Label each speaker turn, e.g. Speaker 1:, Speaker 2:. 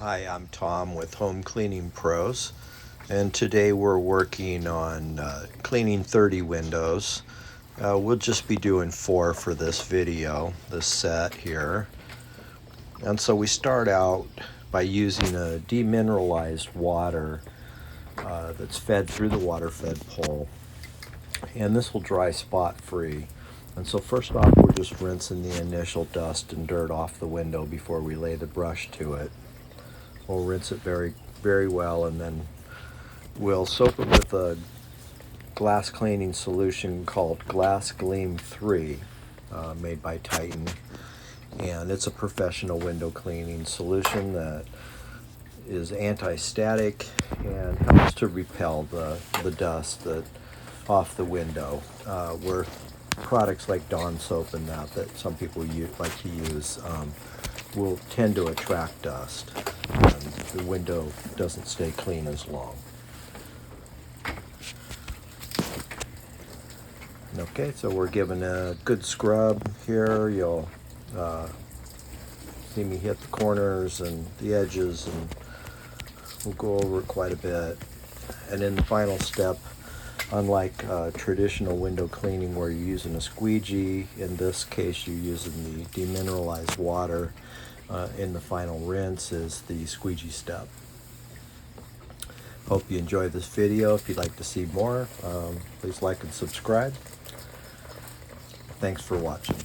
Speaker 1: Hi, I'm Tom with Home Cleaning Pros, and today we're working on cleaning 30 windows. We'll just be doing 4 for this video, this set here. And so we start out by using a demineralized water that's fed through the water fed pole, and this will dry spot free. And so first off, we're just rinsing the initial dust and dirt off the window before we lay the brush to it. We'll rinse it very well, and then we'll soak it with a glass cleaning solution called Glass Gleam 3, made by Titan. And it's a professional window cleaning solution that is anti-static and helps to repel the dust off the window. Where products like Dawn soap and that some people like to use will tend to attract dust, and the window doesn't stay clean as long. Okay, so we're giving a good scrub here. You'll see me hit the corners and the edges, and we'll go over it quite a bit. And in the final step, unlike traditional window cleaning where you're using a squeegee, in this case you're using the demineralized water. In the final rinse is the squeegee step. Hope you enjoyed this video. If you'd like to see more, please like and subscribe. Thanks for watching.